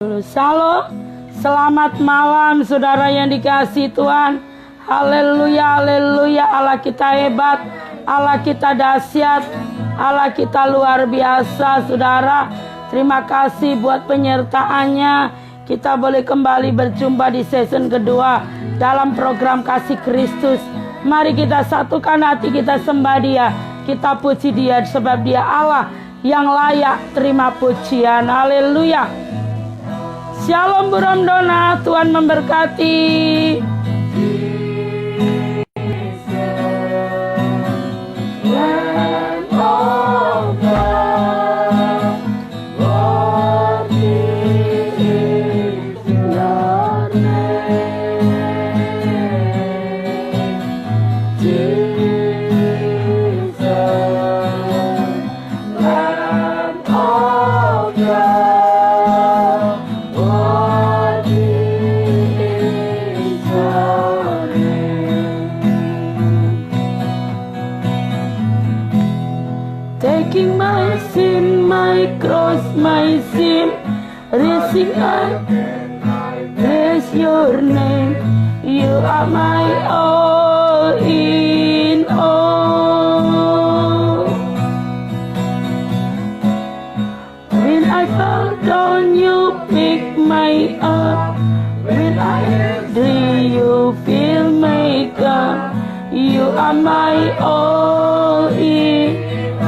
Shalom, selamat malam saudara yang dikasihi Tuhan. Haleluya, haleluya. Allah kita hebat, Allah kita dahsyat, Allah kita luar biasa saudara. Terima kasih buat penyertaannya. Kita boleh kembali berjumpa di season kedua dalam program Kasih Kristus. Mari kita satukan hati kita, sembah Dia, kita puji Dia sebab Dia Allah yang layak terima pujian. Haleluya. Shalom Bu Romdona, Tuhan memberkati. Taking my sin, my cross, my sin, rising I bless your name. You are my all in all. When I fall down, you pick me up. When I dream, you fill me up. You are my all in all.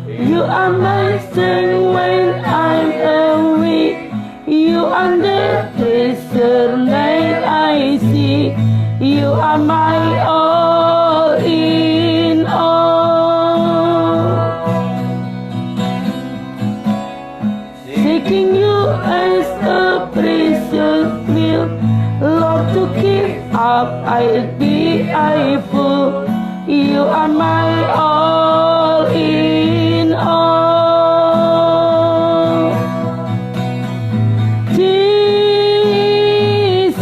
You are my strength when I'm weak. You are the treasure that I see. You are my all in all. Seeking you as a precious will, Lord, to keep up I'd be full. You are my all in all. Jesus,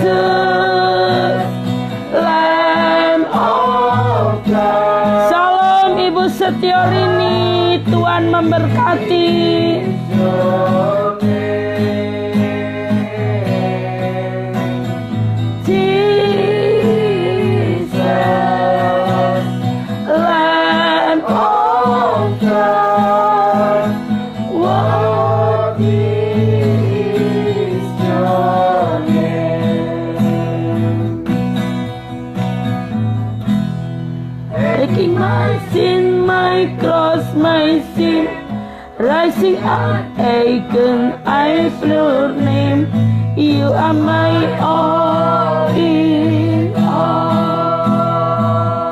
Lamb of God. Salam Ibu Setiorini, Tuhan memberkati. Taking my sin, my cross, my sin, rising up again, I feel your name. You are my all in all.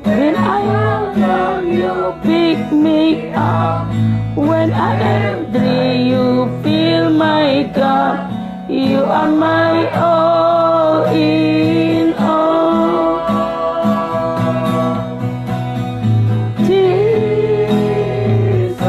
When I am down, you pick me up. When I am dry, you fill my cup. You are my all in all. Jesus.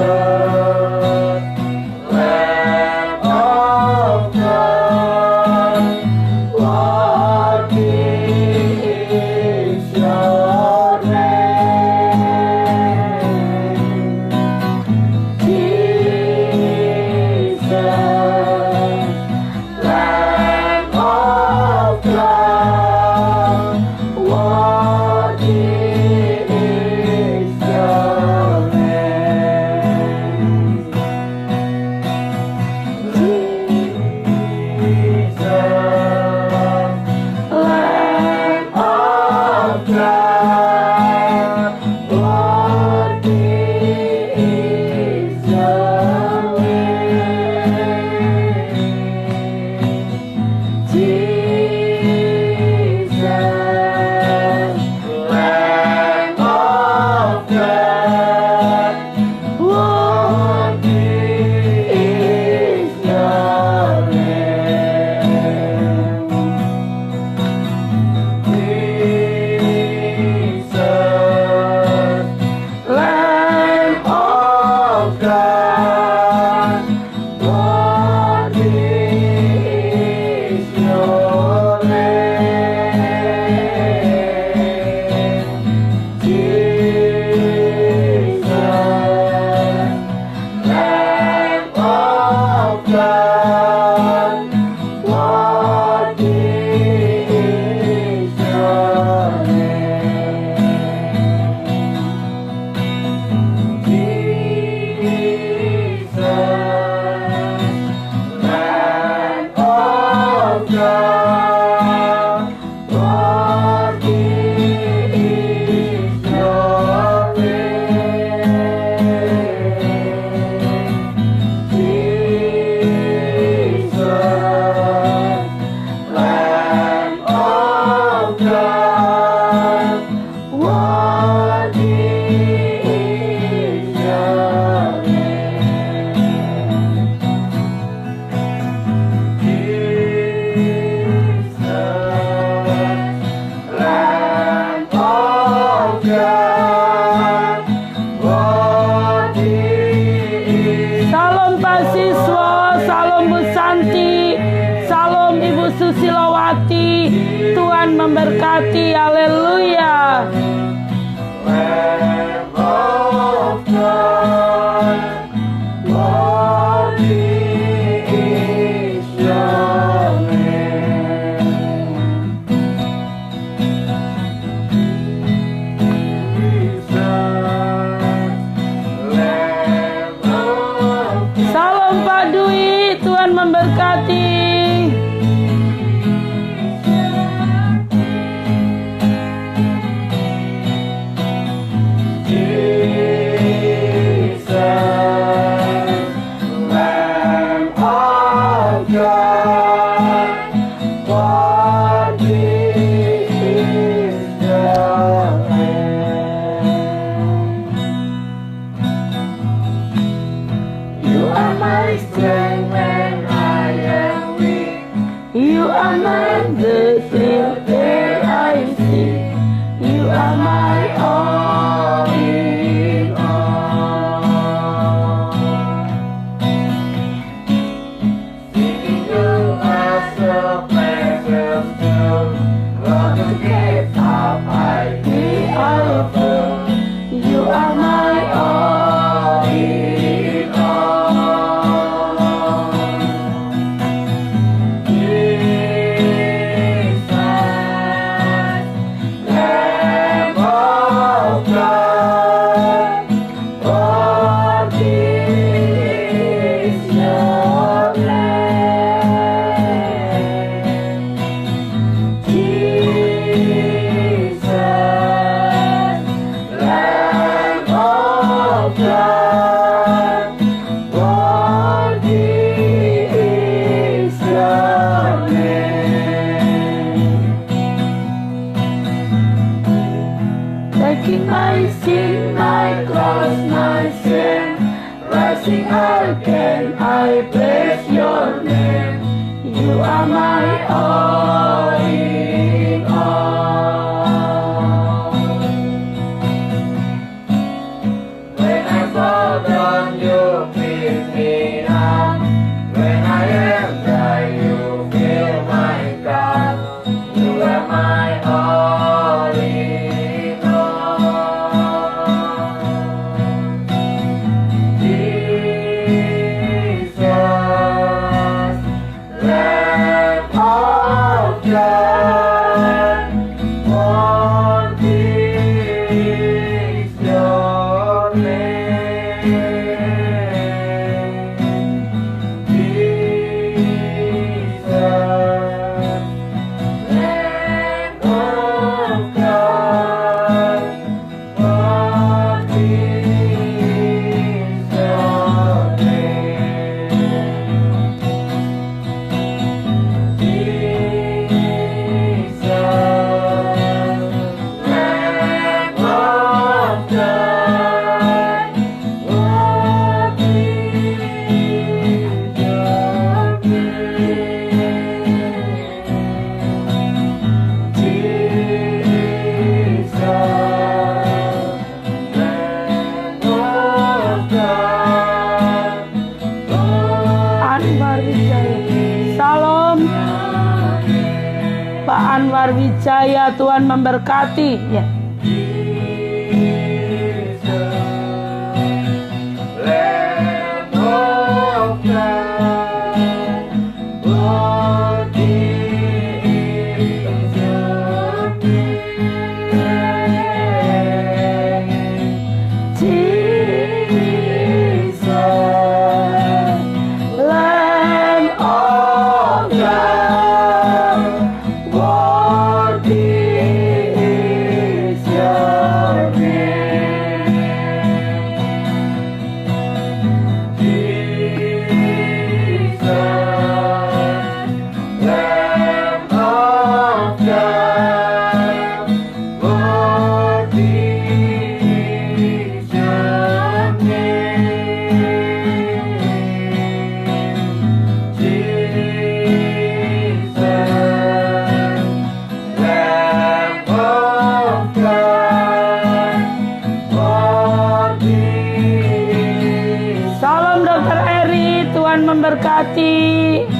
God, worthy is Salam Pak Siswo, salam Bu Santi, salam Ibu Susilowati. Tuhan memberkati, haleluya. Lamb of God, worthy is your name. Lamb of Salam Pak Dwi, Tuhan memberkati. Jesus, Lamb of God, worthy is your name. You are my strength when I am weak. You are my blessing that I see. You are my all in all. Singing you are so precious too. Lord, to get up, I give up. You are my all In all. Jesus, Lamb of God, worthy is your name. Jesus, Lamb of God, worthy is your name. taking my sin, my cross, my sin. Rising again, I praise your name. You are my all in all. When I fall down, you pick me up. When I am dry, you fill my cup. You are my all in all. Jesus, Lamb of God, worthy is your name. Jesus, Lamb of God, worthy is your name. Jesus, Lamb of God, worthy is your name. Jesus, Lamb of God, Anwar Wijaya. Salam Pak Anwar Wijaya, Tuhan memberkati. Ya. Lamb of God, worthy is your name. Jesus, Lamb of God, worthy is memberkati.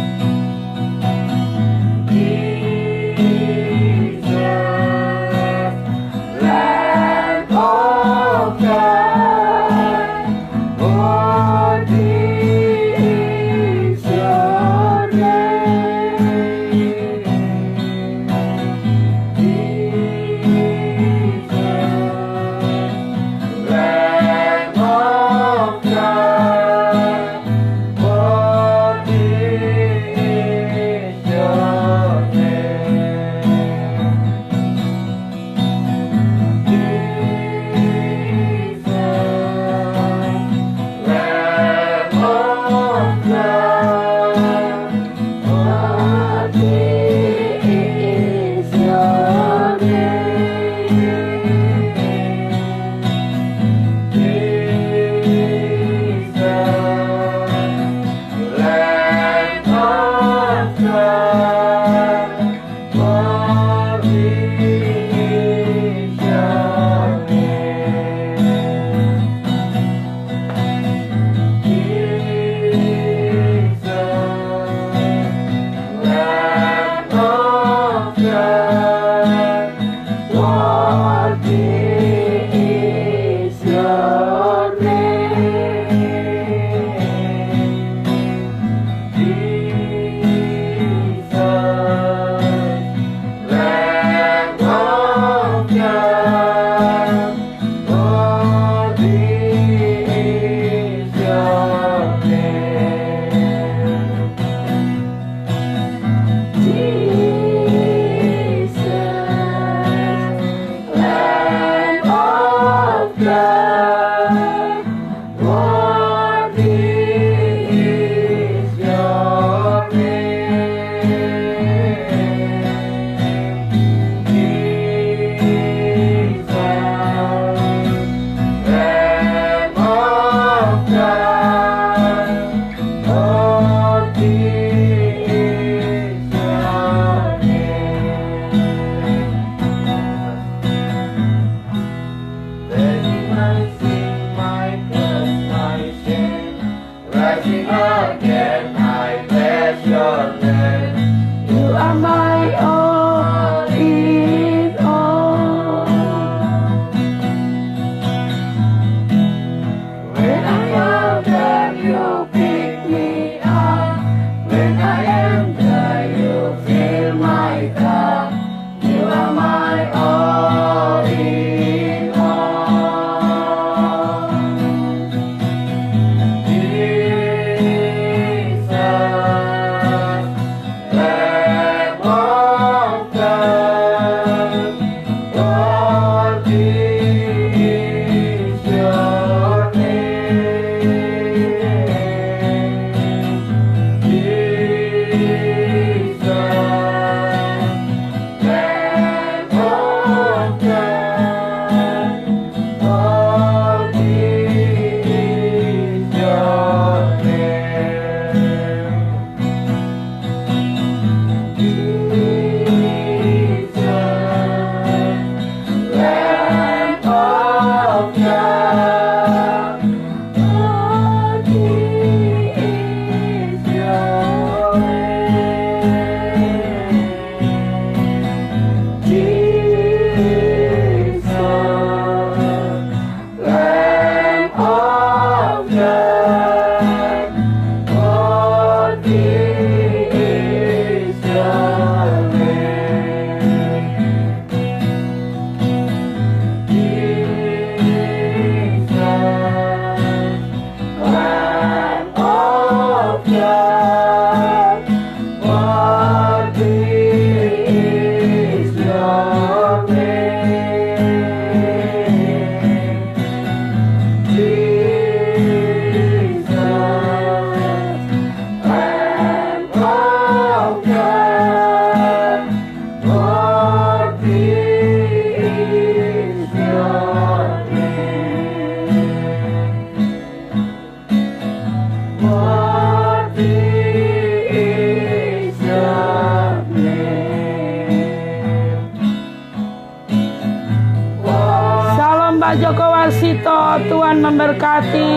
Pak Joko Wasito, Tuhan memberkati.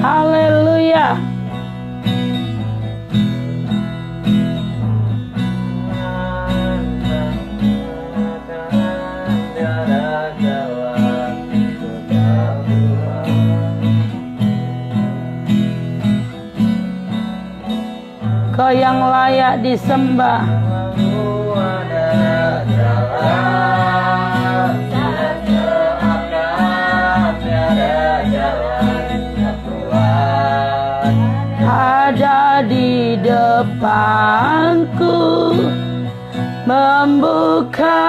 Haleluya. Kau yang layak disembah. Ada di depanku, membuka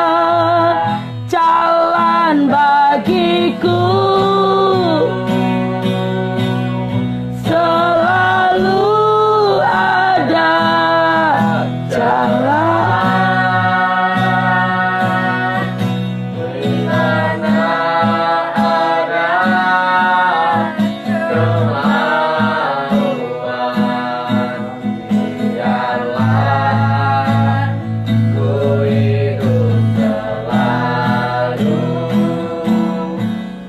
jalan bagiku. Selalu ada jalan. Di mana ada kemauan, biarlah ku hidup selalu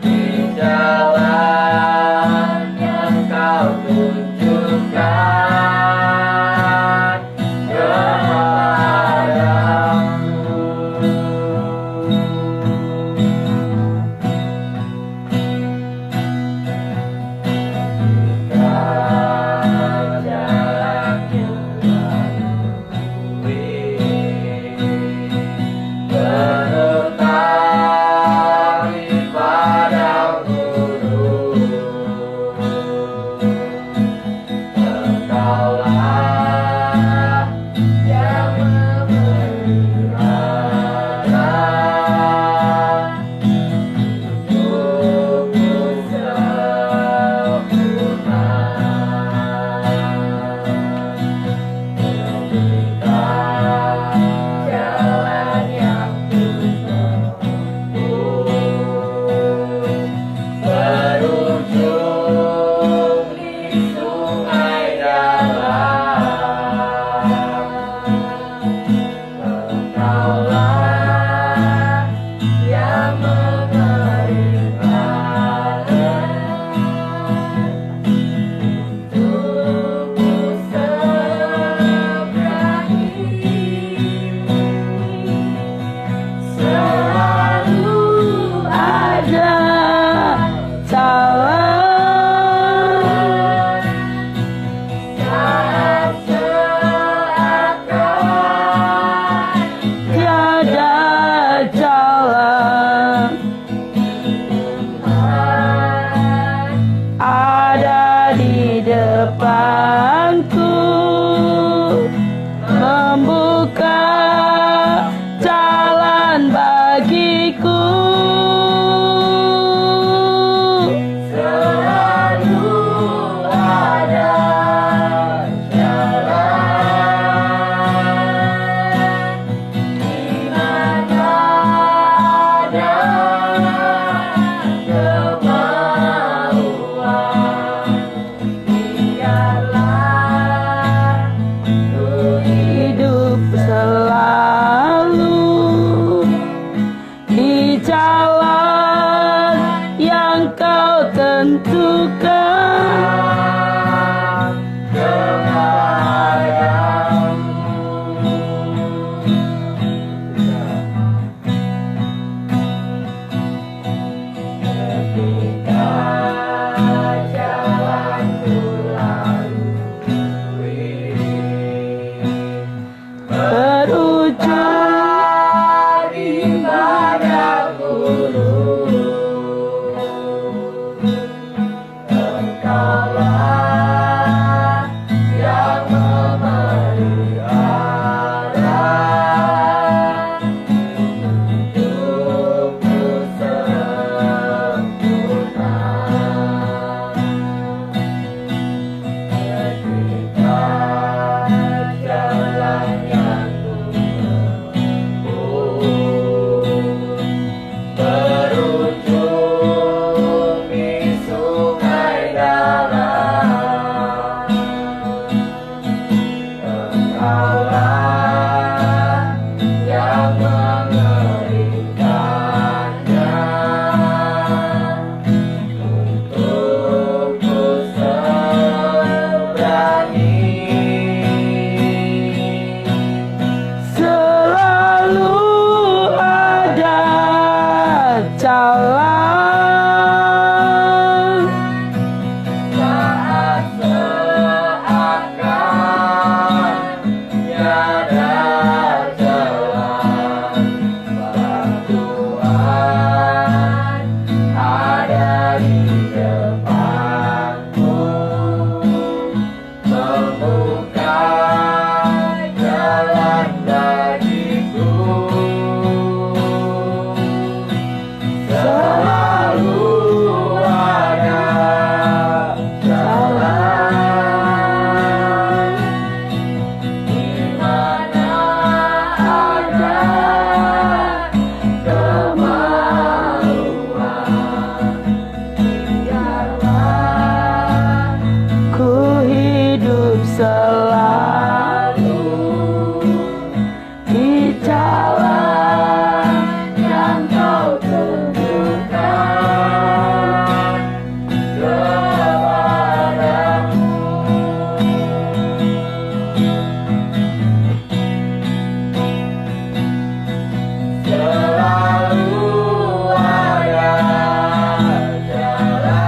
di jalan yang kau tunjukkan biarlah Selalu ada jalan saat seakan tiada jalan, Tuhan ada di depanmu, membuka jalan bagiku. Selalu ada jalan di mana ada kemauan, biarlah ku hidup selalu di jalan yang kau tunjukkan kepadamu. Selalu ada jalan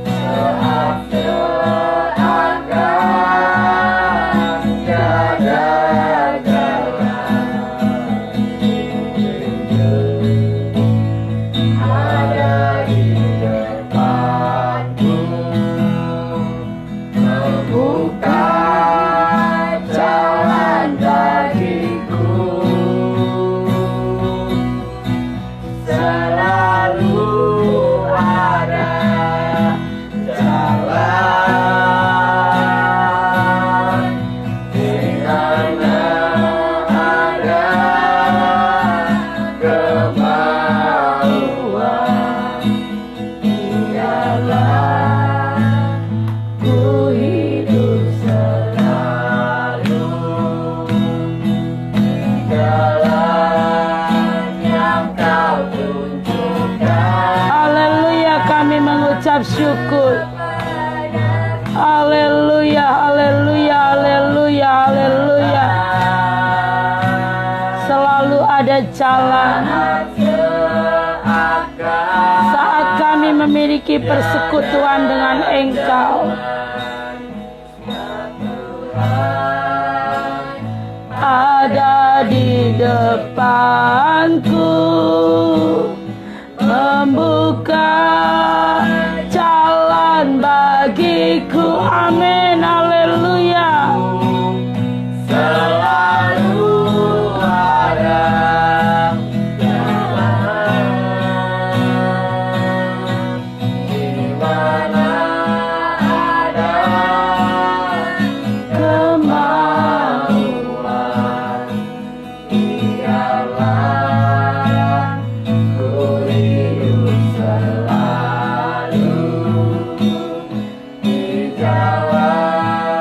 saat seakan tiada jalan, ada di depanku, membuka jalan bagiku. Selalu ada jalan di mana ada kemauan, biarlah ku hidup selalu di jalan yang kau tunjukkan. Haleluya, kami mengucap syukur. Haleluya, haleluya, haleluya, haleluya. Selalu ada jalan saat kami memiliki persekutuan dengan Engkau. Ada di depanku, membuka jalan bagiku. Amin, haleluya. Selalu ada jalan di mana ada kemauan, biarlah ku hidup selalu di jalan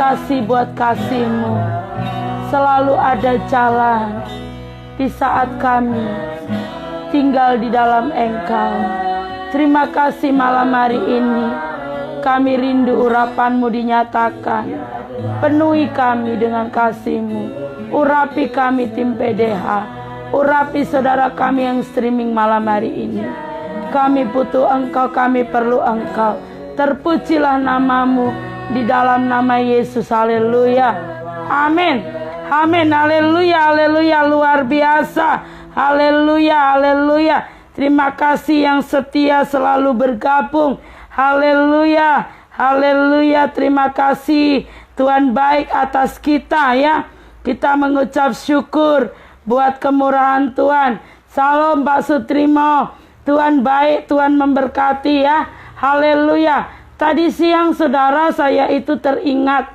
kasih buat kasih-Mu. Selalu ada jalan di saat kami tinggal di dalam Engkau. Terima kasih malam hari ini. Kami rindu urapan-Mu dinyatakan. Penuhi kami dengan kasih-Mu. Urapi kami tim PDH. Urapi saudara kami yang streaming malam hari ini. Kami butuh Engkau, kami perlu Engkau. Terpujilah nama-Mu di dalam nama Yesus. Haleluya. Amin. Amin. Haleluya. Haleluya. Luar biasa. Haleluya. Haleluya. Terima kasih yang setia selalu bergabung. Haleluya. Haleluya. Terima kasih. Tuhan baik atas kita ya. Kita mengucap syukur buat kemurahan Tuhan. Salam Pak Sutrimo. Tuhan baik, Tuhan memberkati ya. Haleluya. Tadi siang saudara saya itu teringat.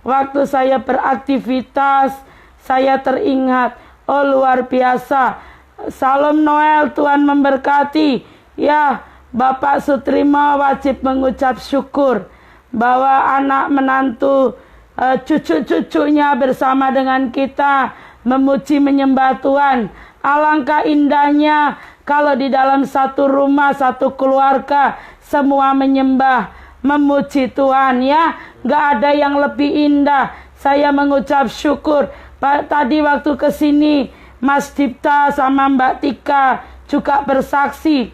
Waktu saya beraktivitas, saya teringat. Oh luar biasa. Salam Noel, Tuhan memberkati. Ya, Bapak Sutrimo wajib mengucap syukur bahwa anak menantu cucu-cucunya bersama dengan kita memuji menyembah Tuhan. Alangkah indahnya kalau di dalam satu rumah, satu keluarga semua menyembah, memuji Tuhan ya. Gak ada yang lebih indah. Saya mengucap syukur. Tadi waktu kesini Mas Dipta sama Mbak Tika juga bersaksi.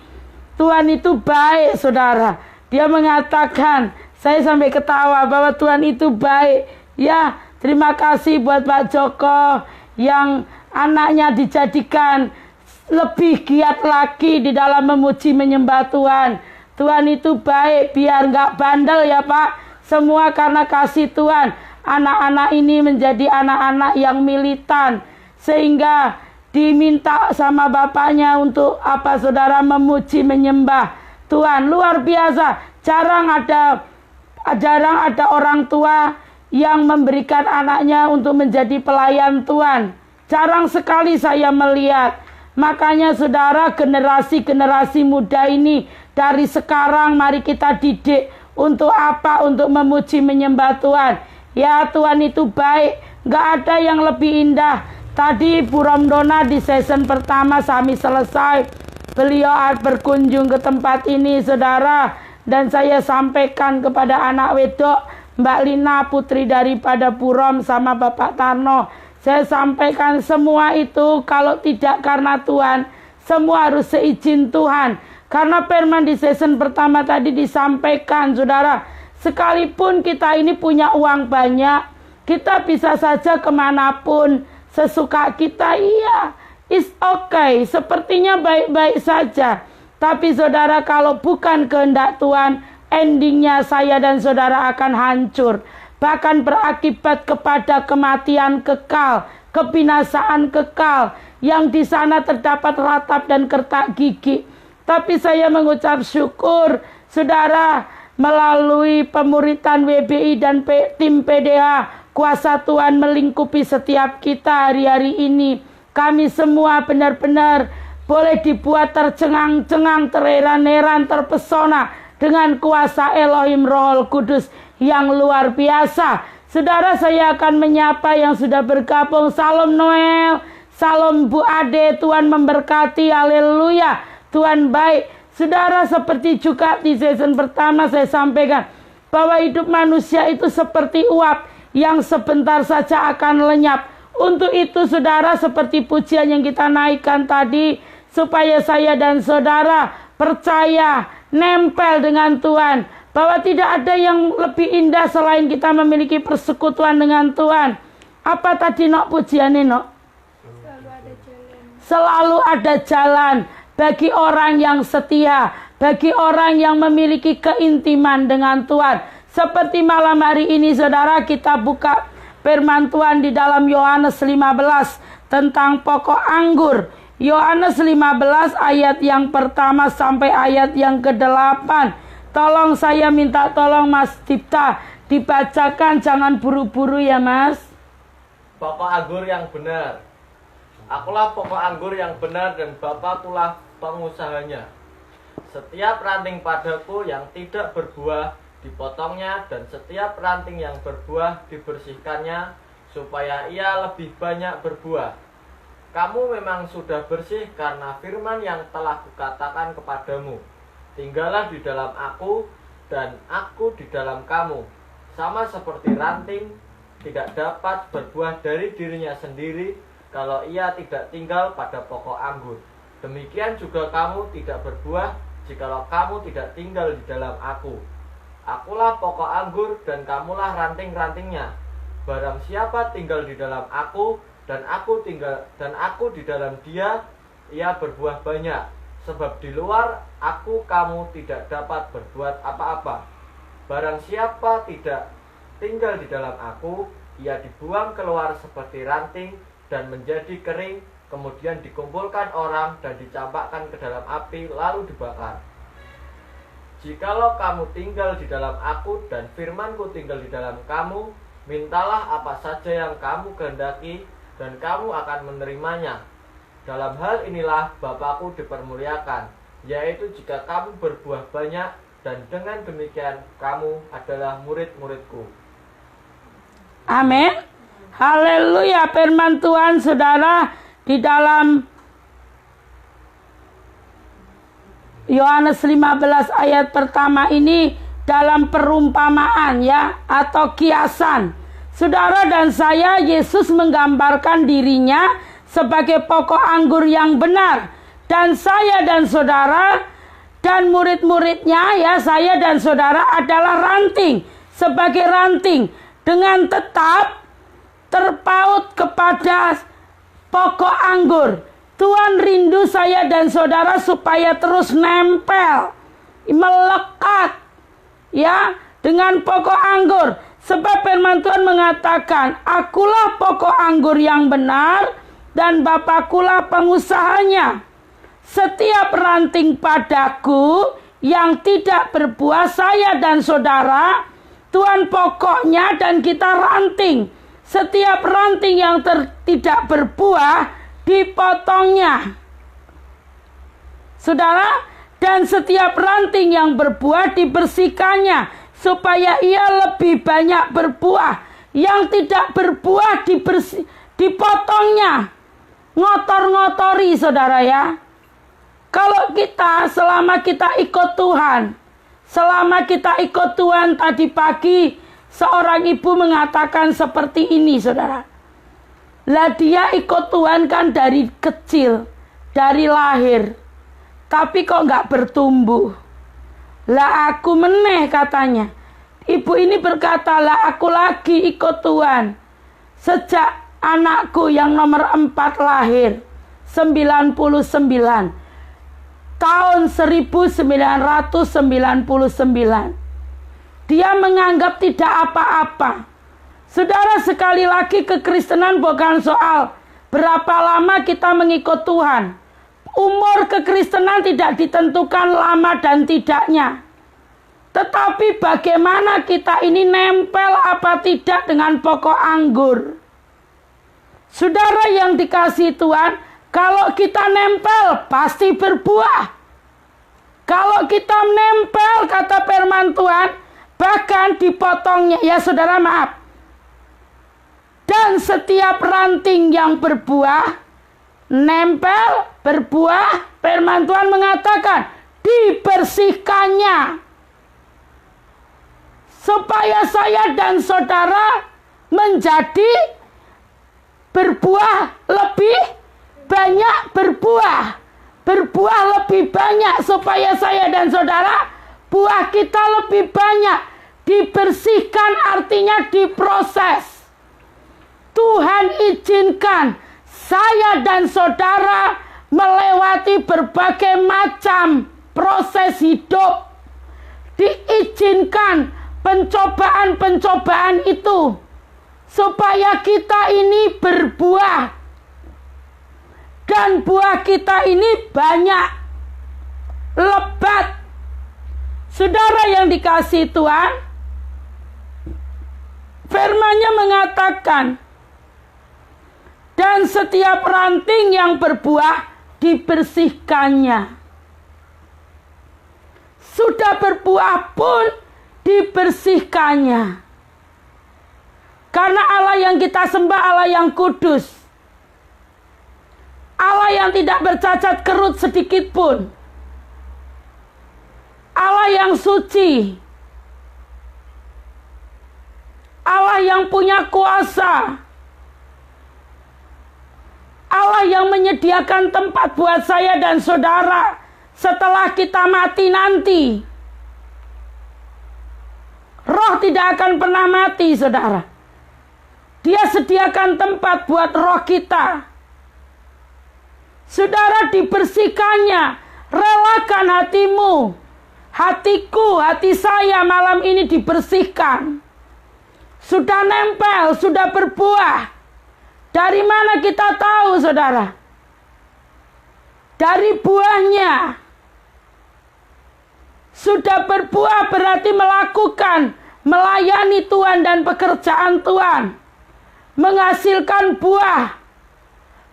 Tuhan itu baik saudara. Dia mengatakan, saya sampai ketawa bahwa Tuhan itu baik. Ya, terima kasih buat Pak Joko yang anaknya dijadikan lebih giat lagi di dalam memuji menyembah Tuhan. Tuhan itu baik, biar nggak bandel ya Pak. Semua karena kasih Tuhan. Anak-anak ini menjadi anak-anak yang militan. Sehingga diminta sama bapaknya untuk apa saudara memuji menyembah Tuhan. Luar biasa. Jarang ada orang tua yang memberikan anaknya untuk menjadi pelayan Tuhan. Jarang sekali saya melihat. Makanya saudara, generasi-generasi muda ini dari sekarang mari kita didik. Untuk apa? Untuk memuji menyembah Tuhan. Ya, Tuhan itu baik. Gak ada yang lebih indah. Tadi Bu Romdona di season pertama kami selesai. Beliau berkunjung ke tempat ini saudara. Dan saya sampaikan kepada anak wedok Mbak Lina, putri daripada Purom sama Bapak Tarno. Saya sampaikan semua itu kalau tidak karena Tuhan, semua harus seizin Tuhan. Karena firman di season pertama tadi disampaikan, saudara, sekalipun kita ini punya uang banyak, kita bisa saja kemanapun sesuka kita, iya, it's okay, sepertinya baik-baik saja. Tapi saudara, kalau bukan kehendak Tuhan, endingnya saya dan saudara akan hancur. Bahkan berakibat kepada kematian kekal, kebinasaan kekal, yang di sana terdapat ratap dan kertak gigi. Tapi saya mengucap syukur, saudara, melalui pemuritan WBI dan tim PDH, kuasa Tuhan melingkupi setiap kita hari-hari ini. Kami semua benar-benar boleh dibuat tercengang-cengang, terheran-heran, terpesona dengan kuasa Elohim Roh Kudus yang luar biasa. Saudara, saya akan menyapa yang sudah bergabung. Salam Noel, salam Bu Ade, Tuhan memberkati, haleluya. Tuhan baik. Saudara, seperti juga di season pertama saya sampaikan bahwa hidup manusia itu seperti uap yang sebentar saja akan lenyap. Untuk itu saudara, seperti pujian yang kita naikkan tadi, supaya saya dan saudara percaya, nempel dengan Tuhan, bahwa tidak ada yang lebih indah selain kita memiliki persekutuan dengan Tuhan. Apa tadi nok pujiannya nok? Selalu ada jalan bagi orang yang setia, bagi orang yang memiliki keintiman dengan Tuhan. Seperti malam hari ini saudara, kita buka firman Tuhan di dalam Yohanes 15 tentang pokok anggur. Yohanes 15 ayat yang pertama sampai ayat yang ke-8. Tolong saya minta tolong Mas Dipta dibacakan, jangan buru-buru ya Mas. Pokok anggur yang benar. Akulah pokok anggur yang benar dan Bapakulah pengusahanya. Setiap ranting padaku yang tidak berbuah, dipotongnya, dan setiap ranting yang berbuah dibersihkannya, supaya ia lebih banyak berbuah. Kamu memang sudah bersih karena firman yang telah kukatakan kepadamu. Tinggallah di dalam aku, dan aku di dalam kamu. Sama seperti ranting tidak dapat berbuah dari dirinya sendiri kalau ia tidak tinggal pada pokok anggur. Demikian juga kamu tidak berbuah jikalau kamu tidak tinggal di dalam aku. Akulah pokok anggur dan kamulah ranting-rantingnya. Barang siapa tinggal di dalam aku dan aku di dalam dia, ia berbuah banyak. Sebab di luar aku kamu tidak dapat berbuat apa-apa. Barang siapa tidak tinggal di dalam aku, ia dibuang keluar seperti ranting dan menjadi kering, kemudian dikumpulkan orang dan dicampakkan ke dalam api, lalu dibakar. Jikalau kamu tinggal di dalam aku dan firmanku tinggal di dalam kamu, mintalah apa saja yang kamu kehendaki, dan kamu akan menerimanya. Dalam hal inilah Bapakku dipermuliakan, yaitu jika kamu berbuah banyak, dan dengan demikian kamu adalah murid-muridku. Amin. Haleluya. Firman Tuhan, saudara, di dalam Yohanes 15 ayat pertama ini dalam perumpamaan ya, atau kiasan. Saudara dan saya, Yesus menggambarkan dirinya sebagai pokok anggur yang benar, dan saya dan saudara dan murid-muridnya ya, saya dan saudara adalah ranting, sebagai ranting dengan tetap terpaut kepada pokok anggur. Tuhan rindu saya dan saudara supaya terus nempel, melekat ya dengan pokok anggur. Sebab firman Tuhan mengatakan, akulah pokok anggur yang benar dan Bapakkulah pengusahanya. Setiap ranting padaku yang tidak berbuah, saya dan saudara, Tuhan pokoknya dan kita ranting. Setiap ranting yang tidak berbuah, dipotongnya. Saudara, dan setiap ranting yang berbuah dibersihkannya, supaya ia lebih banyak berbuah. Yang tidak berbuah dipotongnya. Ngotor-ngotori, saudara ya. Kalau kita, selama kita ikut Tuhan, tadi pagi seorang ibu mengatakan seperti ini, saudara. Lah dia ikut Tuhan kan dari kecil, dari lahir, tapi kok nggak bertumbuh. Lah aku meneh, katanya. Ibu ini berkata, lah aku lagi ikut Tuhan sejak anakku yang nomor 4 lahir 99 tahun 1999. Dia menganggap tidak apa-apa. Saudara, sekali lagi kekristenan bukan soal berapa lama kita mengikut Tuhan. Umur kekristenan tidak ditentukan lama dan tidaknya. Tetapi bagaimana kita ini nempel apa tidak dengan pokok anggur. Saudara yang dikasihi Tuhan, kalau kita nempel pasti berbuah. Kalau kita nempel, kata firman Tuhan, bahkan dipotongnya, ya saudara maaf. Dan setiap ranting yang berbuah, nempel, berbuah, firman Tuhan mengatakan, dibersihkannya. Supaya saya dan saudara menjadi berbuah lebih banyak, berbuah lebih banyak, supaya saya dan saudara buah kita lebih banyak. Dibersihkan artinya diproses. Tuhan izinkan saya dan saudara melewati berbagai macam proses hidup. Diizinkan pencobaan-pencobaan itu supaya kita ini berbuah. Dan buah kita ini banyak, lebat. Saudara yang dikasihi Tuhan, firman-Nya mengatakan, dan setiap ranting yang berbuah dibersihkannya. Sudah berbuah pun dibersihkannya. Karena Allah yang kita sembah Allah yang kudus, Allah yang tidak bercacat kerut sedikit pun, Allah yang suci, Allah yang punya kuasa, Allah yang menyediakan tempat buat saya dan saudara setelah kita mati nanti. Roh tidak akan pernah mati, saudara. Dia sediakan tempat buat roh kita. Saudara, dibersihkannya. Relakan hatimu. Hatiku, hati saya malam ini dibersihkan. Sudah nempel, sudah berbuah. Dari mana kita tahu, saudara? Dari buahnya. Sudah berbuah berarti melakukan, melayani Tuhan dan pekerjaan Tuhan. Menghasilkan buah.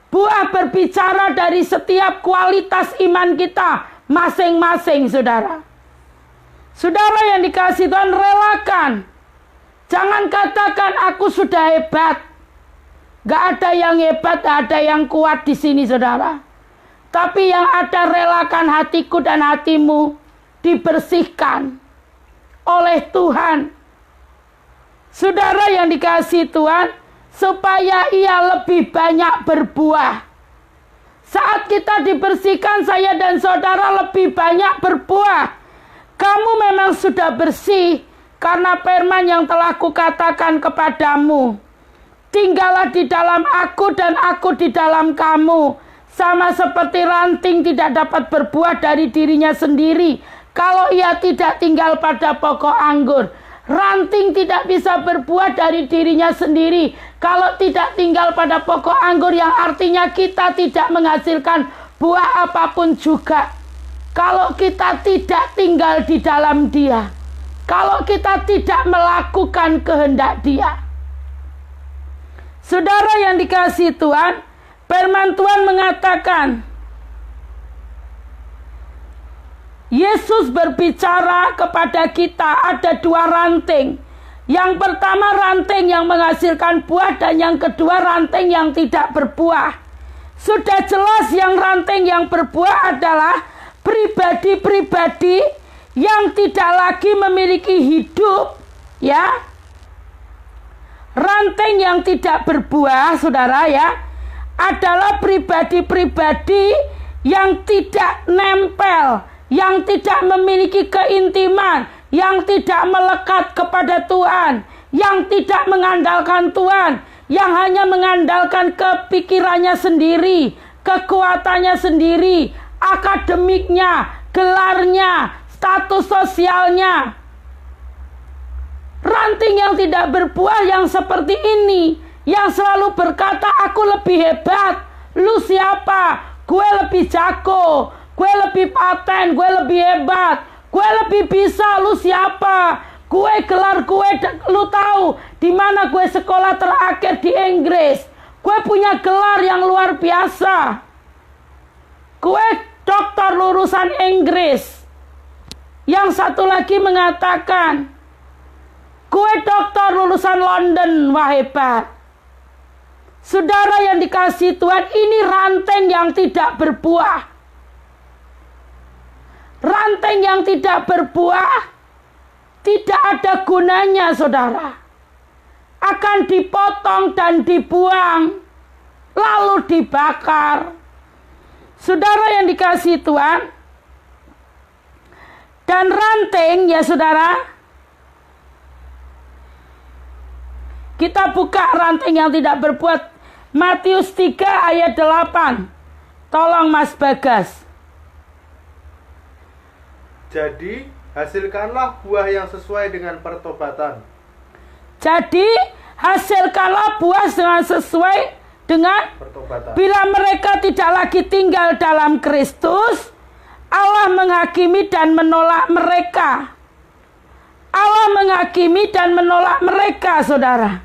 Buah berbicara dari setiap kualitas iman kita masing-masing, saudara. Saudara yang dikasihi Tuhan, relakan. Jangan katakan aku sudah hebat. Gak ada yang hebat, gak ada yang kuat di sini, saudara. Tapi yang ada, relakan hatiku dan hatimu dibersihkan oleh Tuhan. Saudara yang dikasihi Tuhan, supaya ia lebih banyak berbuah. Saat kita dibersihkan, saya dan saudara lebih banyak berbuah. Kamu memang sudah bersih karena firman yang telah kukatakan kepadamu. Tinggallah di dalam aku dan aku di dalam kamu. Sama seperti ranting tidak dapat berbuah dari dirinya sendiri kalau ia tidak tinggal pada pokok anggur. Ranting tidak bisa berbuah dari dirinya sendiri kalau tidak tinggal pada pokok anggur, yang artinya kita tidak menghasilkan buah apapun juga kalau kita tidak tinggal di dalam Dia, kalau kita tidak melakukan kehendak Dia. Saudara yang dikasihi Tuhan, firman Tuhan mengatakan, Yesus berbicara kepada kita ada dua ranting. Yang pertama ranting yang menghasilkan buah, dan yang kedua ranting yang tidak berbuah. Sudah jelas yang ranting yang berbuah adalah pribadi-pribadi yang tidak lagi memiliki hidup, ya. Ranting yang tidak berbuah, saudara, ya, adalah pribadi-pribadi yang tidak nempel, yang tidak memiliki keintiman, yang tidak melekat kepada Tuhan, yang tidak mengandalkan Tuhan, yang hanya mengandalkan kepikirannya sendiri, kekuatannya sendiri, akademiknya, gelarnya, status sosialnya. Ranting yang tidak berbuah yang seperti ini, yang selalu berkata aku lebih hebat, lu siapa, gue lebih jago, gue lebih paten, gue lebih hebat, gue lebih bisa, lu siapa? Gue gelar gue, lu tahu di mana gue sekolah terakhir di Inggris. Gue punya gelar yang luar biasa. Gue doktor lulusan Inggris. Yang satu lagi mengatakan, gue doktor lulusan London, wah hebat. Saudara yang dikasihi Tuhan, ini ranting yang tidak berbuah. Ranting yang tidak berbuah tidak ada gunanya, saudara. Akan dipotong dan dibuang, lalu dibakar. Saudara yang dikasihi Tuhan, dan ranting, ya saudara, kita buka ranting yang tidak berbuah, Matius 3 ayat 8. Tolong Mas Bagas. Jadi, hasilkanlah buah yang sesuai dengan pertobatan. Jadi, hasilkanlah buah dengan sesuai dengan Pertobatan. Bila mereka tidak lagi tinggal dalam Kristus, Allah menghakimi dan menolak mereka. Allah menghakimi dan menolak mereka, saudara.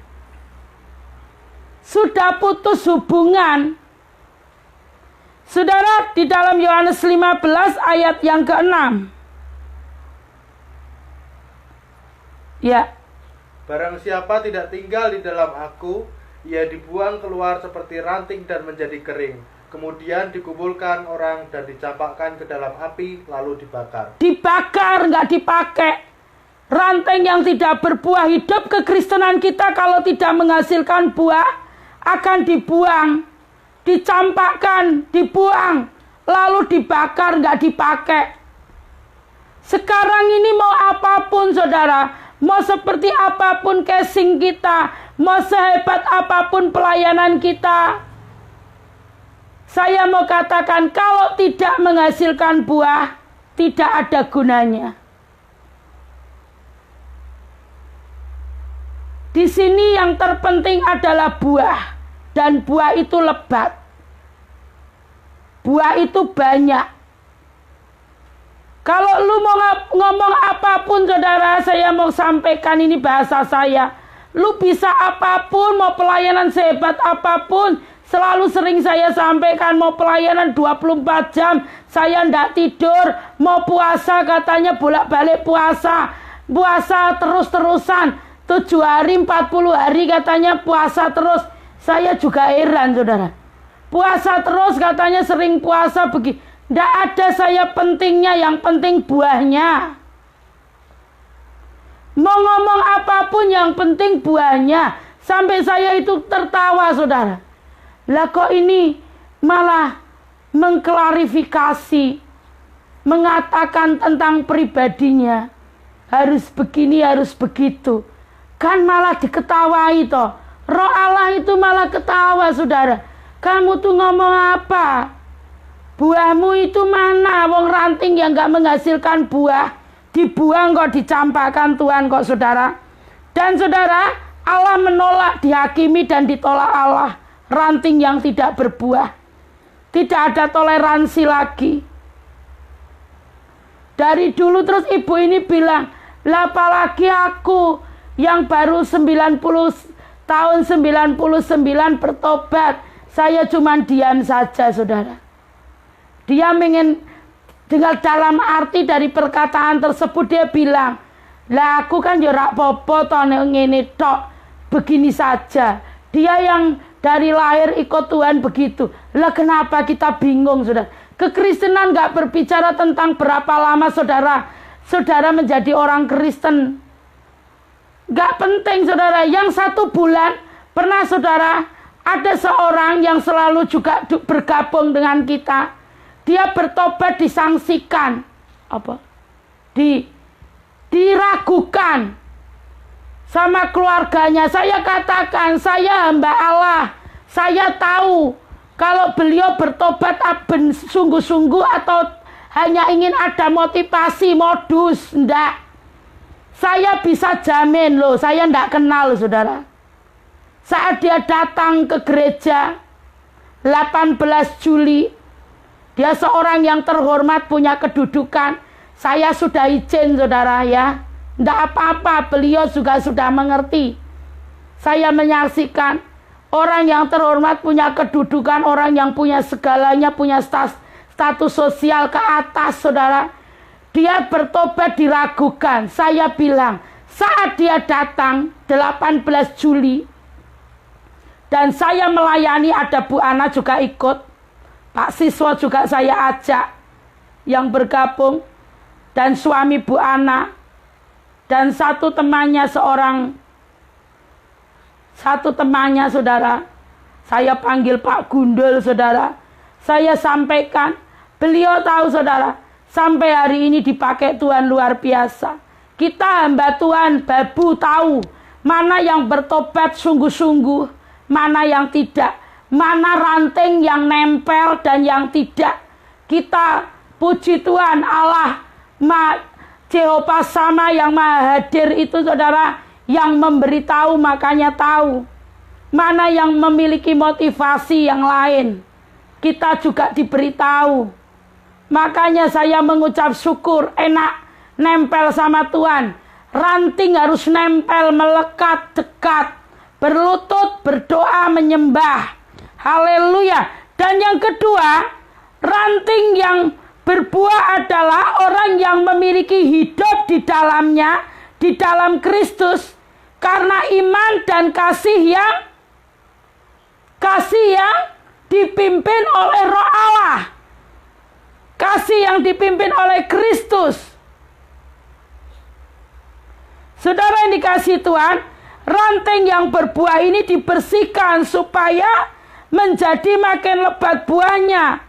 Sudah putus hubungan. Saudara, di dalam Yohanes 15 ayat yang ke-6. Ya. Barang siapa tidak tinggal di dalam aku, ia dibuang keluar seperti ranting dan menjadi kering. Kemudian dikumpulkan orang dan dicampakkan ke dalam api, lalu dibakar. Dibakar, nggak dipakai. Ranting yang tidak berbuah, hidup kekristenan kita kalau tidak menghasilkan buah, akan dibuang, dicampakkan, dibuang, lalu dibakar, nggak dipakai. Sekarang ini mau apapun saudara, mau seperti apapun casing kita, mau sehebat apapun pelayanan kita, saya mau katakan kalau tidak menghasilkan buah, tidak ada gunanya. Di sini yang terpenting adalah buah, dan buah itu lebat. Buah itu banyak. Kalau lu mau ngomong apapun saudara, saya mau sampaikan ini bahasa saya. Lu bisa apapun, mau pelayanan sehebat apapun, selalu sering saya sampaikan, mau pelayanan 24 jam, saya ndak tidur, mau puasa katanya bolak-balik puasa. Puasa terus-terusan, 7 hari, 40 hari katanya puasa terus. Saya juga heran saudara. Puasa terus katanya sering puasa begini. Nggak ada saya pentingnya, yang penting buahnya. Mau ngomong apapun yang penting buahnya. Sampai saya itu tertawa saudara. Lah kok ini malah mengklarifikasi, mengatakan tentang pribadinya. Harus begini, harus begitu. Kan malah diketawai toh. Roh Allah itu malah ketawa saudara. Kamu tuh ngomong apa? Buahmu itu mana? Wong ranting yang gak menghasilkan buah, dibuang kok, dicampakkan Tuhan kok saudara. Dan saudara, Allah menolak, dihakimi dan ditolak Allah. Ranting yang tidak berbuah. Tidak ada toleransi lagi. Dari dulu terus ibu ini bilang, lah apalagi aku yang baru tahun 99 bertobat. Saya cuma diam saja saudara. Dia ingin, dengan dalam arti dari perkataan tersebut dia bilang, lah aku kan ora apa-apa to ngene tok, begini saja. Dia yang dari lahir ikut Tuhan begitu. Lah kenapa kita bingung saudara? Kekristenan gak berbicara tentang berapa lama saudara menjadi orang Kristen. Gak penting saudara. Yang 1 bulan pernah saudara, ada seorang yang selalu juga bergabung dengan kita. Dia bertobat disangsikan, diragukan sama keluarganya. Saya katakan, saya hamba Allah. Saya tahu kalau beliau bertobat sungguh-sungguh atau hanya ingin ada motivasi, modus, enggak. Saya bisa jamin loh, saya enggak kenal saudara. Saat dia datang ke gereja 18 Juli, dia seorang yang terhormat, punya kedudukan. Saya sudah izin saudara ya. Tidak apa-apa, beliau juga sudah mengerti. Saya menyaksikan orang yang terhormat, punya kedudukan, orang yang punya segalanya, punya status sosial ke atas saudara. Dia bertobat diragukan. Saya bilang, saat dia datang 18 Juli, dan saya melayani, ada Bu Ana juga ikut. Pak Siswa juga saya ajak yang bergabung, dan suami Bu Ana, dan satu temannya saudara, saya panggil Pak Gundul saudara. Saya sampaikan, beliau tahu saudara, sampai hari ini dipakai Tuhan luar biasa. Kita hamba Tuhan babu tahu mana yang bertobat sungguh-sungguh, mana yang tidak. Mana ranting yang nempel dan yang tidak. Kita puji Tuhan Allah Jehovah Sama yang Maha Hadir itu saudara, yang memberitahu makanya tahu. Mana yang memiliki motivasi yang lain, kita juga diberitahu. Makanya saya mengucap syukur, enak nempel sama Tuhan. Ranting harus nempel, melekat, dekat, berlutut, berdoa, menyembah. Haleluya. Dan yang kedua, ranting yang berbuah adalah orang yang memiliki hidup di dalamnya. di dalam Kristus karena iman dan kasih yang dipimpin oleh Roh Allah. Kasih yang dipimpin oleh Kristus. Saudara yang dikasihi Tuhan, ranting yang berbuah ini dibersihkan supaya menjadi makin lebat buahnya.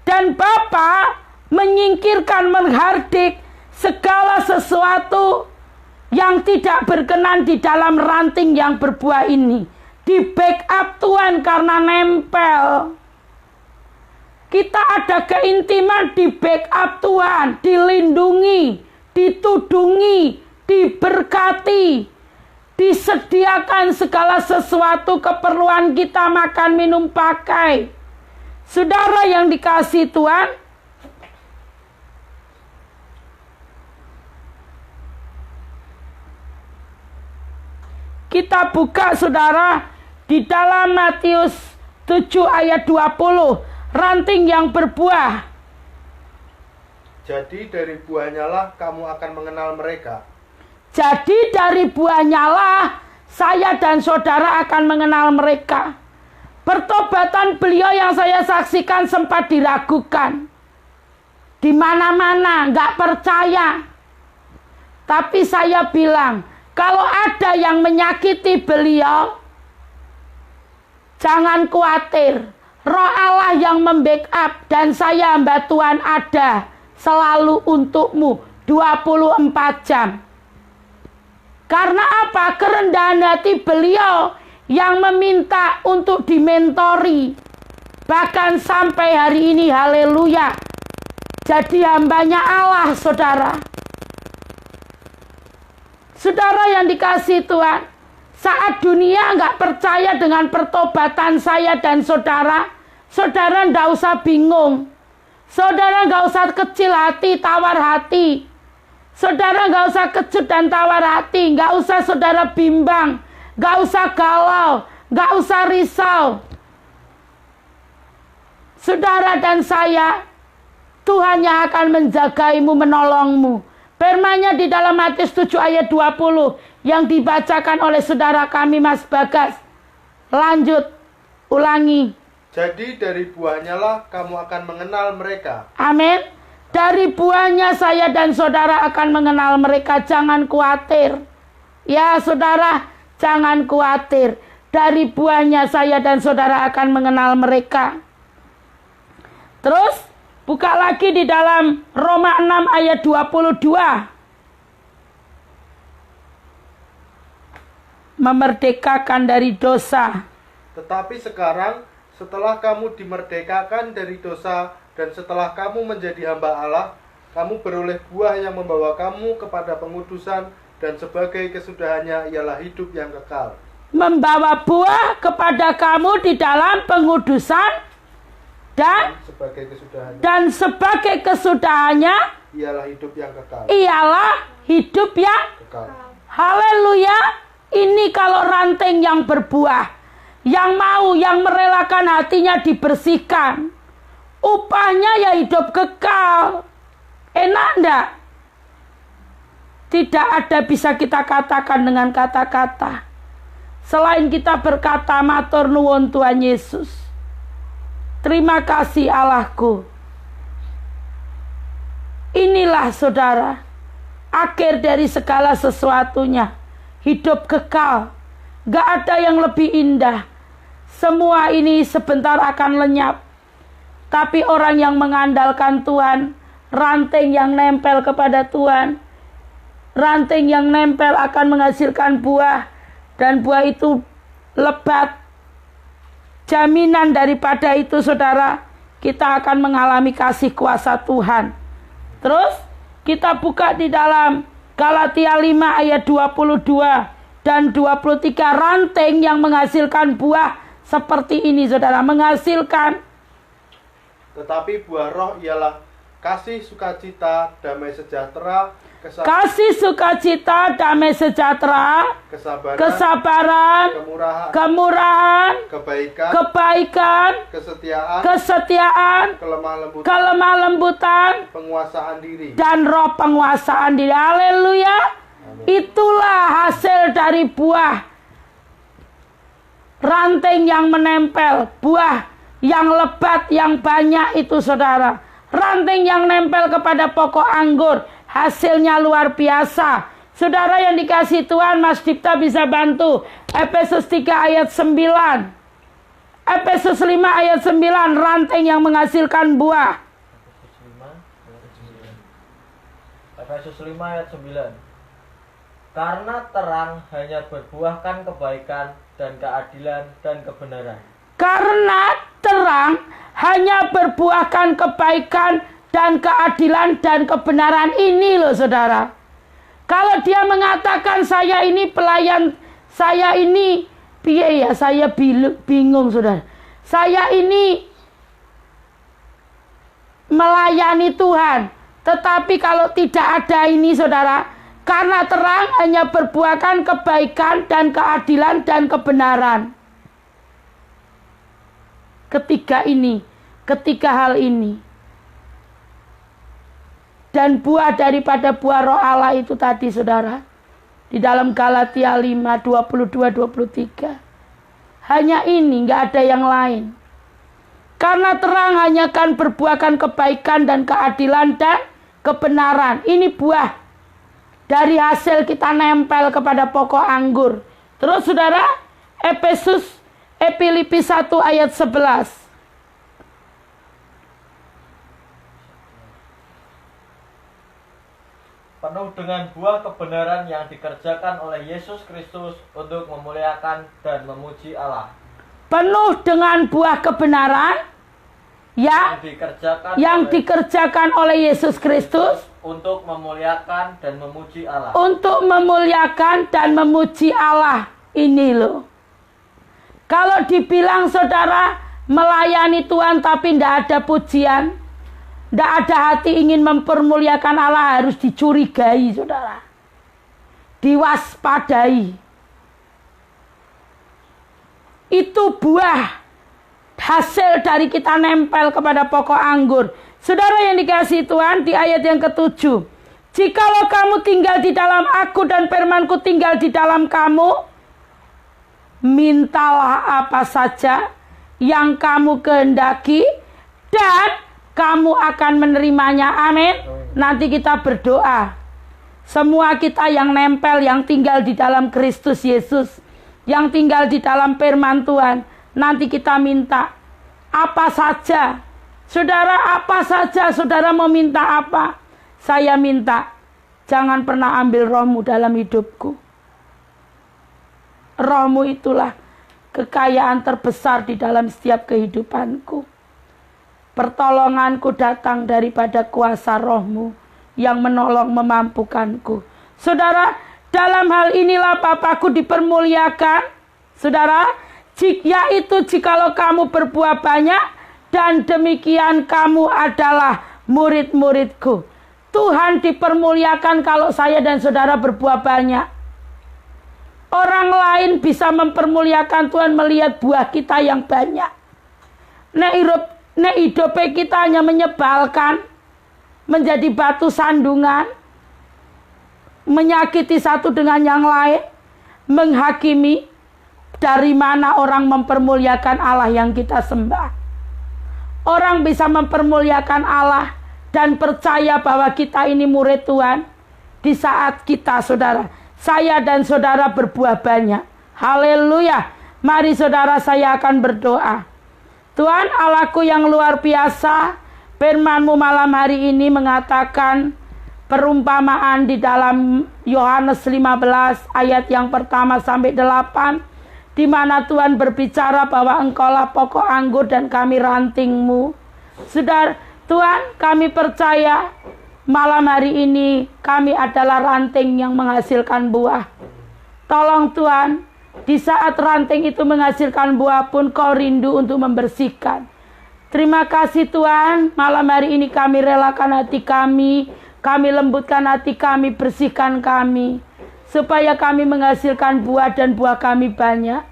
Dan Bapa menyingkirkan, menghardik segala sesuatu yang tidak berkenan di dalam ranting yang berbuah ini. Di backup Tuhan karena nempel. Kita ada keintiman di backup Tuhan, dilindungi, ditudungi, diberkati, disediakan segala sesuatu keperluan kita, makan, minum, pakai. Saudara yang dikasihi Tuhan, kita buka saudara di dalam Matius 7 ayat 20, ranting yang berbuah. Jadi dari buahnya lah kamu akan mengenal mereka. Jadi dari buahnya lah saya dan saudara akan mengenal mereka. Pertobatan beliau yang saya saksikan sempat diragukan. Di mana-mana nggak percaya. Tapi saya bilang, kalau ada yang menyakiti beliau, jangan khawatir. Roh Allah yang membackup dan saya hamba Tuhan ada selalu untukmu 24 jam. Karena apa? Kerendahan hati beliau yang meminta untuk dimentori. Bahkan sampai hari ini, haleluya, jadi hambanya Allah, saudara. Saudara yang dikasihi Tuhan, saat dunia nggak percaya dengan pertobatan saya dan saudara, saudara nggak usah bingung. Saudara nggak usah kecil hati, tawar hati. Saudara nggak usah kecut dan tawar hati, nggak usah saudara bimbang, nggak usah galau, nggak usah risau. Saudara dan saya, Tuhan yang akan menjagaimu, menolongmu. Firman-Nya di dalam Matius 7 ayat 20 yang dibacakan oleh saudara kami Mas Bagas. Lanjut, ulangi. Jadi dari buahnya lah kamu akan mengenal mereka. Amin. Dari buahnya saya dan saudara akan mengenal mereka. Jangan khawatir. Ya saudara, jangan khawatir. Dari buahnya saya dan saudara akan mengenal mereka. Terus, buka lagi di dalam Roma 6 ayat 22. Memerdekakan dari dosa. Tetapi sekarang, setelah kamu dimerdekakan dari dosa, dan setelah kamu menjadi hamba Allah, kamu beroleh buah yang membawa kamu kepada pengudusan, dan sebagai kesudahannya ialah hidup yang kekal. Membawa buah kepada kamu di dalam pengudusan, dan sebagai kesudahannya ialah hidup yang kekal. Kekal. Haleluya. Ini kalau ranting yang berbuah, yang mau, yang merelakan hatinya dibersihkan, upahnya ya hidup kekal. Enak enggak? Tidak ada bisa kita katakan dengan kata-kata selain kita berkata matur nuwun Tuhan Yesus. Terima kasih Allahku. Inilah saudara, akhir dari segala sesuatunya, hidup kekal. Gak ada yang lebih indah. Semua ini sebentar akan lenyap. Tapi orang yang mengandalkan Tuhan, ranting yang nempel kepada Tuhan, ranting yang nempel akan menghasilkan buah, dan buah itu lebat. Jaminan daripada itu saudara, kita akan mengalami kasih kuasa Tuhan. Terus kita buka di dalam Galatia 5 ayat 22 dan 23, ranting yang menghasilkan buah seperti ini saudara, menghasilkan. Tetapi buah roh ialah kasih, sukacita, damai sejahtera, kesabaran, kemurahan, kebaikan, kesetiaan, kelemah lembutan, penguasaan diri, dan roh penguasaan diri. Haleluya. Itulah hasil dari buah ranting yang menempel, buah yang lebat, yang banyak itu saudara. Ranting yang nempel kepada pokok anggur, hasilnya luar biasa. Saudara yang dikasih Tuhan, Mas Dipta bisa bantu. Efesus 3 ayat 9. Efesus 5 ayat 9, ranting yang menghasilkan buah. Efesus 5 ayat 9. Karena terang hanya berbuahkan kebaikan dan keadilan dan kebenaran. Karena terang hanya berbuahkan kebaikan dan keadilan dan kebenaran. Ini loh saudara. Kalau dia mengatakan saya ini pelayan, saya ini piye ya, saya bingung saudara. Saya ini melayani Tuhan. Tetapi kalau tidak ada ini saudara, karena terang hanya berbuahkan kebaikan dan keadilan dan kebenaran. Ketiga hal ini. Dan buah daripada buah roh Allah itu tadi saudara. Di dalam Galatia 5, 22, 23. Hanya ini, nggak ada yang lain. Karena terang hanya akan berbuahkan kebaikan dan keadilan dan kebenaran. Ini buah dari hasil kita nempel kepada pokok anggur. Terus saudara, Filipi 1 ayat 11. Penuh dengan buah kebenaran yang dikerjakan oleh Yesus Kristus untuk memuliakan dan memuji Allah. Penuh dengan buah kebenaran yang dikerjakan oleh Yesus Kristus untuk memuliakan dan memuji Allah. Untuk memuliakan dan memuji Allah. Ini loh. Kalau dibilang saudara melayani Tuhan tapi tidak ada pujian, tidak ada hati ingin mempermuliakan Allah, harus dicurigai saudara. Diwaspadai. Itu buah hasil dari kita nempel kepada pokok anggur. Saudara yang dikasihi Tuhan, di ayat yang ke-7. Jikalau kamu tinggal di dalam aku dan firmanku tinggal di dalam kamu, mintalah apa saja yang kamu kehendaki dan kamu akan menerimanya. Amin. Nanti kita berdoa. Semua kita yang nempel, yang tinggal di dalam Kristus Yesus, yang tinggal di dalam firman Tuhan, nanti kita minta apa saja. Saudara, apa saja saudara mau minta apa? Saya minta, jangan pernah ambil rohmu dalam hidupku. Rohmu itulah kekayaan terbesar di dalam setiap kehidupanku. Pertolonganku datang daripada kuasa rohmu yang menolong memampukanku. Saudara, dalam hal inilah Bapakku dipermuliakan. Saudara, yaitu jikalau kamu berbuah banyak, dan demikian kamu adalah murid-muridku. Tuhan dipermuliakan kalau saya dan saudara berbuah banyak. Orang lain bisa mempermuliakan Tuhan melihat buah kita yang banyak. Nek hidup kita hanya menyebalkan, menjadi batu sandungan, menyakiti satu dengan yang lain, menghakimi. Dari mana orang mempermuliakan Allah yang kita sembah? Orang bisa mempermuliakan Allah dan percaya bahwa kita ini murid Tuhan di saat kita, saudara, saya dan saudara berbuah banyak. Haleluya. Mari saudara, saya akan berdoa. Tuhan Allahku yang luar biasa, firman-Mu malam hari ini mengatakan perumpamaan di dalam Yohanes 15 ayat yang pertama sampai 8. Di mana Tuhan berbicara bahwa Engkaulah pokok anggur dan kami ranting-Mu. Saudara, Tuhan, kami percaya malam hari ini kami adalah ranting yang menghasilkan buah. Tolong Tuhan, di saat ranting itu menghasilkan buah pun Kau rindu untuk membersihkan. Terima kasih Tuhan, malam hari ini kami relakan hati kami lembutkan hati kami, bersihkan kami. Supaya kami menghasilkan buah dan buah kami banyak.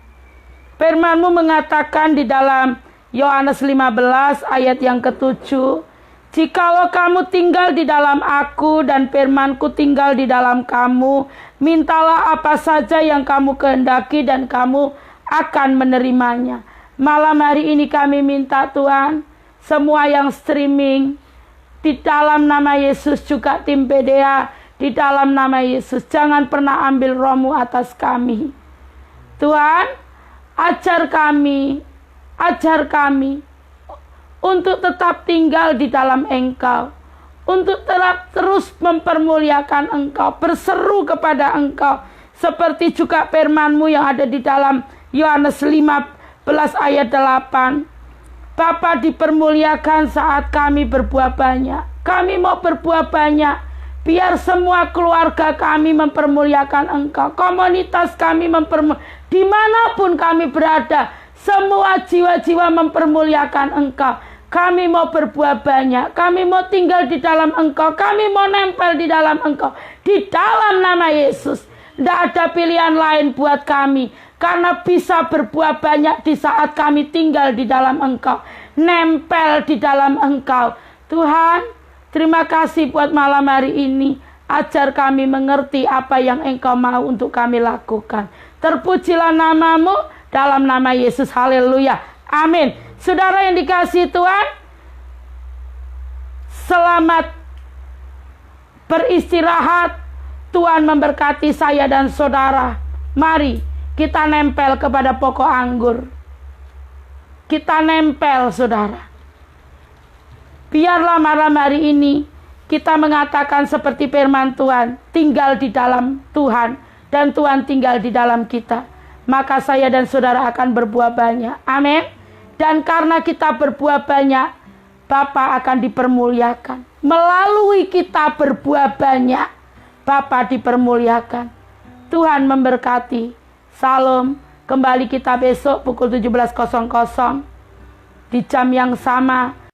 Firman-Mu mengatakan di dalam Yohanes 15 ayat yang ke-7. Jikalau kamu tinggal di dalam aku dan firman-Ku tinggal di dalam kamu, mintalah apa saja yang kamu kehendaki dan kamu akan menerimanya. Malam hari ini kami minta Tuhan, semua yang streaming, di dalam nama Yesus juga tim PDA, di dalam nama Yesus, jangan pernah ambil roh-Mu atas kami. Tuhan, ajar kami untuk tetap tinggal di dalam Engkau, untuk tetap terus mempermuliakan Engkau, berseru kepada Engkau, seperti juga firman-Mu yang ada di dalam Yohanes 15 ayat 8. Bapa, dipermuliakan saat kami berbuah banyak. Kami mau berbuah banyak, biar semua keluarga kami mempermuliakan Engkau, komunitas kami dimanapun kami berada, semua jiwa-jiwa mempermuliakan Engkau. Kami mau berbuah banyak, kami mau tinggal di dalam Engkau, kami mau nempel di dalam Engkau, di dalam nama Yesus. Tidak ada pilihan lain buat kami, karena bisa berbuah banyak di saat kami tinggal di dalam Engkau, nempel di dalam Engkau. Tuhan, terima kasih buat malam hari ini. Ajar kami mengerti apa yang Engkau mau untuk kami lakukan. Terpujilah nama-Mu dalam nama Yesus. Haleluya. Amin. Saudara yang dikasihi Tuhan, selamat beristirahat. Tuhan memberkati saya dan saudara. Mari kita nempel kepada pokok anggur. Kita nempel, saudara. Biarlah malam hari ini kita mengatakan seperti firman Tuhan, tinggal di dalam Tuhan dan Tuhan tinggal di dalam kita. Maka saya dan saudara akan berbuah banyak. Amin. Dan karena kita berbuah banyak, Bapa akan dipermuliakan. Melalui kita berbuah banyak, Bapa dipermuliakan. Tuhan memberkati. Salam. Kembali kita besok pukul 17.00 di jam yang sama.